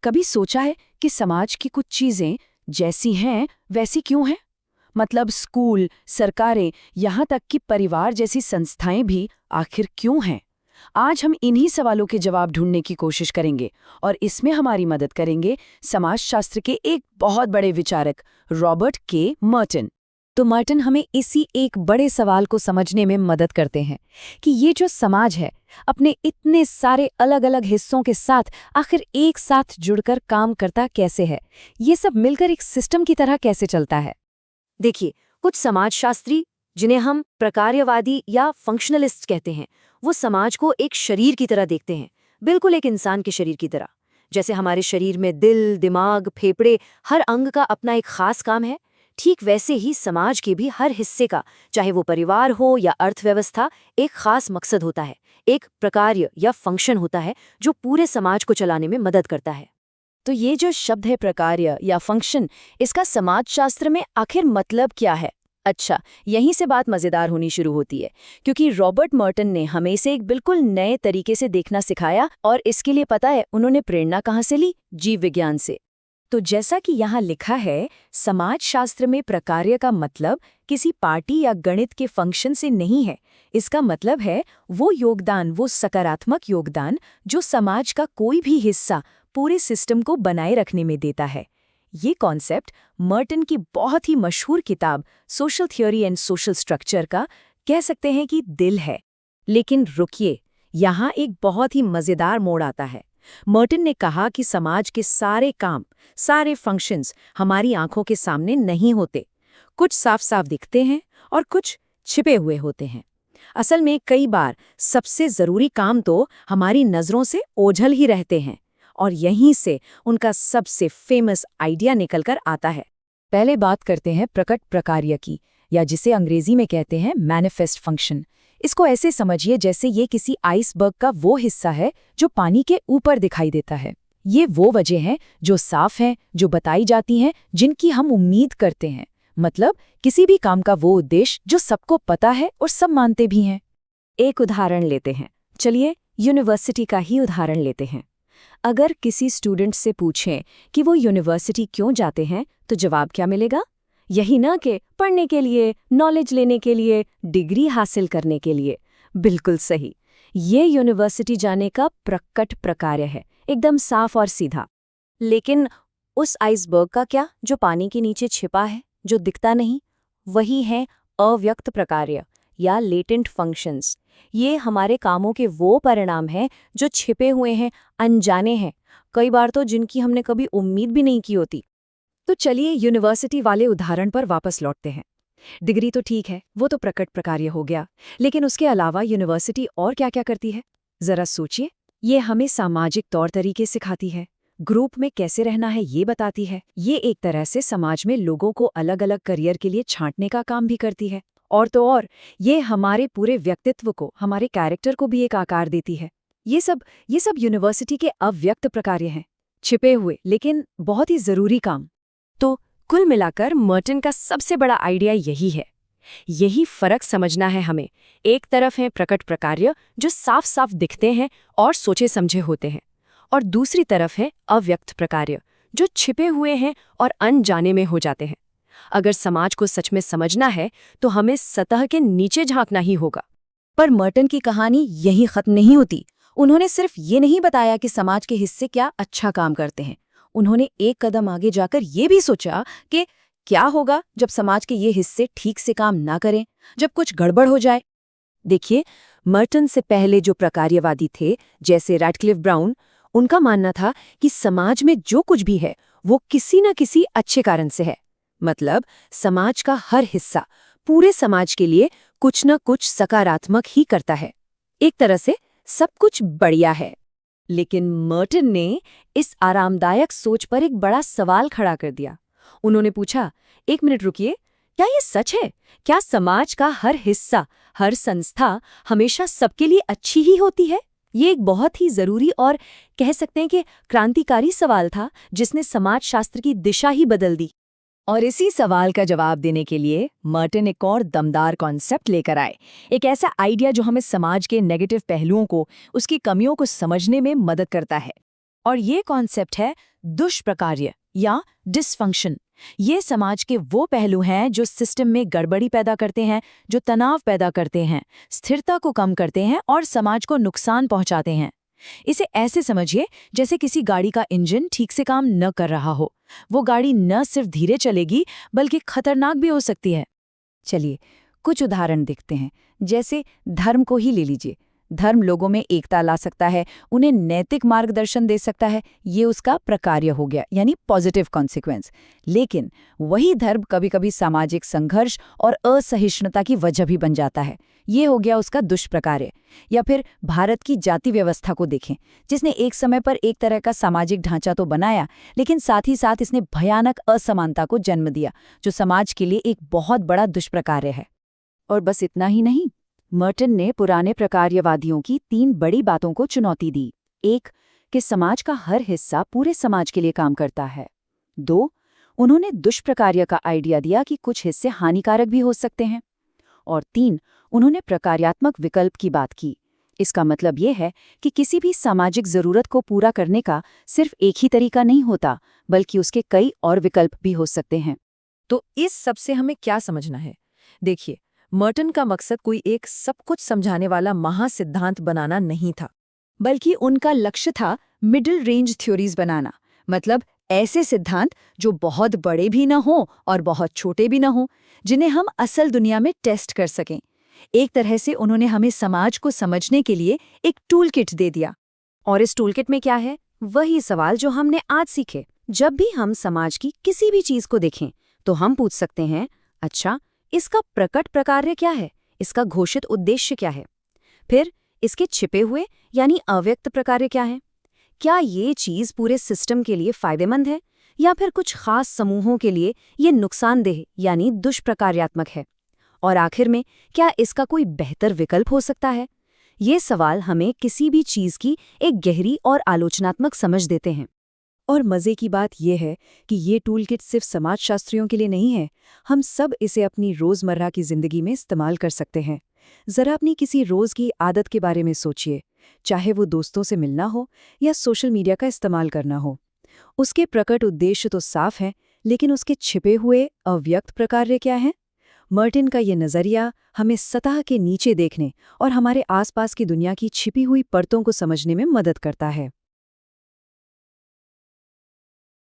कभी सोचा है कि समाज की कुछ चीजें जैसी हैं वैसी क्यों हैं? मतलब स्कूल, सरकारें, यहाँ तक कि परिवार जैसी संस्थाएं भी आखिर क्यों हैं? आज हम इन्हीं सवालों के जवाब ढूंढने की कोशिश करेंगे और इसमें हमारी मदद करेंगे समाजशास्त्र के एक बहुत बड़े विचारक रॉबर्ट के मर्टन। तो मर्टन हमें इसी एक बड़े सवाल को समझने में मदद करते हैं कि ये जो समाज है अपने इतने सारे अलग अलग हिस्सों के साथ आखिर एक साथ जुड़कर काम करता कैसे है, ये सब मिलकर एक सिस्टम की तरह कैसे चलता है। देखिए, कुछ समाजशास्त्री जिन्हें हम प्रकार्यवादी या फंक्शनलिस्ट कहते हैं, वो समाज को एक शरीर की तरह देखते हैं, बिल्कुल एक इंसान के शरीर की तरह। जैसे हमारे शरीर में दिल, दिमाग, फेफड़े, हर अंग का अपना एक खास काम है, ठीक वैसे ही समाज के भी हर हिस्से का, चाहे वो परिवार हो या अर्थव्यवस्था, एक खास मकसद होता है, एक प्रकार्य या फंक्शन होता है जो पूरे समाज को चलाने में मदद करता है। तो ये जो शब्द है प्रकार्य या फंक्शन, इसका समाजशास्त्र में आखिर मतलब क्या है? अच्छा, यहीं से बात मज़ेदार होनी शुरू होती है, क्योंकि रॉबर्ट मर्टन ने हमें इसे एक बिल्कुल नए तरीके से देखना सिखाया और इसके लिए पता है उन्होंने प्रेरणा कहाँ से ली? जीव विज्ञान से। तो जैसा कि यहाँ लिखा है, समाजशास्त्र में प्रकार्य का मतलब किसी पार्टी या गणित के फंक्शन से नहीं है। इसका मतलब है वो योगदान, वो सकारात्मक योगदान जो समाज का कोई भी हिस्सा पूरे सिस्टम को बनाए रखने में देता है। ये कॉन्सेप्ट मर्टन की बहुत ही मशहूर किताब social theory and social structure का कह सकते हैं कि दिल है। लेकिन रुकिए, यहाँ एक बहुत ही मज़ेदार मोड़ आता है। मर्टन ने कहा कि समाज के सारे काम, सारे फंक्शंस हमारी आंखों के सामने नहीं होते। कुछ साफ साफ दिखते हैं और कुछ छिपे हुए होते हैं। असल में कई बार सबसे ज़रूरी काम तो हमारी नज़रों से ओझल ही रहते हैं और यहीं से उनका सबसे फेमस आइडिया निकलकर आता है। पहले बात करते हैं प्रकट प्रकार्य की, या जिसे अंग्रेजी में कहते हैं मैनिफेस्ट फंक्शन। इसको ऐसे समझिए जैसे ये किसी आइसबर्ग का वो हिस्सा है जो पानी के ऊपर दिखाई देता है। ये वो वजह हैं जो साफ हैं, जो बताई जाती हैं, जिनकी हम उम्मीद करते हैं। मतलब किसी भी काम का वो उद्देश्य जो सबको पता है और सब मानते भी हैं। एक उदाहरण लेते हैं। चलिए यूनिवर्सिटी का ही उदाहरण लेते हैं। अगर किसी स्टूडेंट से पूछें कि वो यूनिवर्सिटी क्यों जाते हैं, तो जवाब क्या मिलेगा? यही ना कि पढ़ने के लिए, नॉलेज लेने के लिए, डिग्री हासिल करने के लिए। बिल्कुल सही। ये यूनिवर्सिटी जाने का प्रकट प्रकार्य है, एकदम साफ और सीधा। लेकिन उस आइसबर्ग का क्या, जो पानी के नीचे छिपा है, जो दिखता नहीं? वही है अव्यक्त प्रकार्य या लेटेंट फंक्शंस। ये हमारे कामों के वो परिणाम हैं जो छिपे हुए हैं, अनजाने हैं, कई बार तो जिनकी हमने कभी उम्मीद भी नहीं की होती। तो चलिए यूनिवर्सिटी वाले उदाहरण पर वापस लौटते हैं। डिग्री तो ठीक है, वो तो प्रकट प्रकार्य हो गया, लेकिन उसके अलावा यूनिवर्सिटी और क्या-क्या करती है? जरा सोचिए। ये हमें सामाजिक तौर तरीके सिखाती है, ग्रुप में कैसे रहना है ये बताती है। ये एक तरह से समाज में लोगों को अलग-अलग करियर के लिए छांटने का काम भी करती है। और तो और, ये हमारे पूरे व्यक्तित्व को, हमारे कैरेक्टर को भी एक आकार देती है। ये सब यूनिवर्सिटी के अव्यक्त प्रकार्य हैं, छिपे हुए लेकिन बहुत ही जरूरी काम। तो कुल मिलाकर मर्टन का सबसे बड़ा आइडिया यही है। यही फर्क समझना है हमें। एक तरफ है प्रकट प्रकार्य जो साफ साफ दिखते हैं और सोचे समझे होते हैं, और दूसरी तरफ है अव्यक्त प्रकार्य जो छिपे हुए हैं और अनजाने में हो जाते हैं। अगर समाज को सच में समझना है तो हमें सतह के नीचे झांकना ही होगा। पर मर्टन की कहानी यहीं खत्म नहीं होती। उन्होंने सिर्फ ये नहीं बताया कि समाज के हिस्से क्या अच्छा काम करते हैं। उन्होंने एक कदम आगे जाकर ये भी सोचा कि क्या होगा जब समाज के ये हिस्से ठीक से काम ना करें, जब कुछ गड़बड़ हो जाए। देखिए, मर्टन से पहले जो प्रकार्यवादी थे, जैसे रैडक्लिफ ब्राउन, उनका मानना था कि समाज में जो कुछ भी है वो किसी न किसी अच्छे कारण से है। मतलब समाज का हर हिस्सा पूरे समाज के लिए कुछ न कुछ सकारात्मक ही करता है। एक तरह से सब कुछ बढ़िया है। लेकिन मर्टन ने इस आरामदायक सोच पर एक बड़ा सवाल खड़ा कर दिया। उन्होंने पूछा, एक मिनट रुकिए, क्या ये सच है? क्या समाज का हर हिस्सा, हर संस्था हमेशा सबके लिए अच्छी ही होती है? ये एक बहुत ही जरूरी और कह सकते हैं कि क्रांतिकारी सवाल था, जिसने समाजशास्त्र की दिशा ही बदल दी। और इसी सवाल का जवाब देने के लिए मर्टन एक और दमदार कॉन्सेप्ट लेकर आए। एक ऐसा आइडिया जो हमें समाज के नेगेटिव पहलुओं को, उसकी कमियों को समझने में मदद करता है। और ये कॉन्सेप्ट है दुष्प्रकार्य या डिसफंक्शन। ये समाज के वो पहलू हैं जो सिस्टम में गड़बड़ी पैदा करते हैं, जो तनाव पैदा करते हैं, स्थिरता को कम करते हैं और समाज को नुकसान पहुंचाते हैं। इसे ऐसे समझिए जैसे किसी गाड़ी का इंजन ठीक से काम न कर रहा हो। वो गाड़ी न सिर्फ धीरे चलेगी बल्कि खतरनाक भी हो सकती है। चलिए कुछ उदाहरण देखते हैं। जैसे धर्म को ही ले लीजिए। धर्म लोगों में एकता ला सकता है, उन्हें नैतिक मार्गदर्शन दे सकता है, ये उसका प्रकार्य हो गया, यानी पॉजिटिव कॉन्सिक्वेंस। लेकिन वही धर्म कभी-कभी सामाजिक संघर्ष और असहिष्णुता की वजह भी बन जाता है, ये हो गया उसका दुष्प्रकार्य। या फिर भारत की जाति व्यवस्था को देखें, जिसने एक समय पर एक तरह का सामाजिक ढांचा तो बनाया, लेकिन साथ ही साथ इसने भयानक असमानता को जन्म दिया, जो समाज के लिए एक बहुत बड़ा दुष्प्रकार्य है। और बस इतना ही नहीं, मर्टन ने पुराने प्रकार्यवादियों की 3 बड़ी बातों को चुनौती दी। 1, कि समाज का हर हिस्सा पूरे समाज के लिए काम करता है। 2, उन्होंने दुष्प्रकार्य का आइडिया दिया कि कुछ हिस्से हानिकारक भी हो सकते हैं। और 3, उन्होंने प्रकार्यात्मक विकल्प की बात की। इसका मतलब ये है कि किसी भी सामाजिक जरूरत को पूरा करने का सिर्फ एक ही तरीका नहीं होता, बल्कि उसके कई और विकल्प भी हो सकते हैं। तो इस सब से हमें क्या समझना है? देखिए, मर्टन का मकसद कोई एक सब कुछ समझाने वाला महासिद्धांत बनाना नहीं था, बल्कि उनका लक्ष्य था मिडिल रेंज थ्योरीज बनाना। मतलब ऐसे सिद्धांत जो बहुत बड़े भी न हों और बहुत छोटे भी न हों, जिन्हें हम असल दुनिया में टेस्ट कर सकें। एक तरह से उन्होंने हमें समाज को समझने के लिए एक टूल किट दे दिया। और इस टूलकिट में क्या है? वही सवाल जो हमने आज सीखे। जब भी हम समाज की किसी भी चीज को देखें तो हम पूछ सकते हैं, अच्छा, इसका प्रकट प्रकार्य क्या है? इसका घोषित उद्देश्य क्या है? फिर इसके छिपे हुए यानी अव्यक्त प्रकार्य क्या है? क्या ये चीज पूरे सिस्टम के लिए फायदेमंद है या फिर कुछ खास समूहों के लिए ये नुकसानदेह यानी दुष्प्रकार्यात्मक है? और आखिर में, क्या इसका कोई बेहतर विकल्प हो सकता है? ये सवाल हमें किसी भी चीज की एक गहरी और आलोचनात्मक समझ देते हैं। और मजे की बात यह है कि ये टूलकिट सिर्फ समाजशास्त्रियों के लिए नहीं है, हम सब इसे अपनी रोजमर्रा की जिंदगी में इस्तेमाल कर सकते हैं। जरा अपनी किसी रोज की आदत के बारे में सोचिए, चाहे वो दोस्तों से मिलना हो या सोशल मीडिया का इस्तेमाल करना हो। उसके प्रकट उद्देश्य तो साफ हैं, लेकिन उसके छिपे हुए अव्यक्त प्रकार्य क्या हैं? मर्टिन का ये नज़रिया हमें सतह के नीचे देखने और हमारे आसपास की दुनिया की छिपी हुई परतों को समझने में मदद करता है।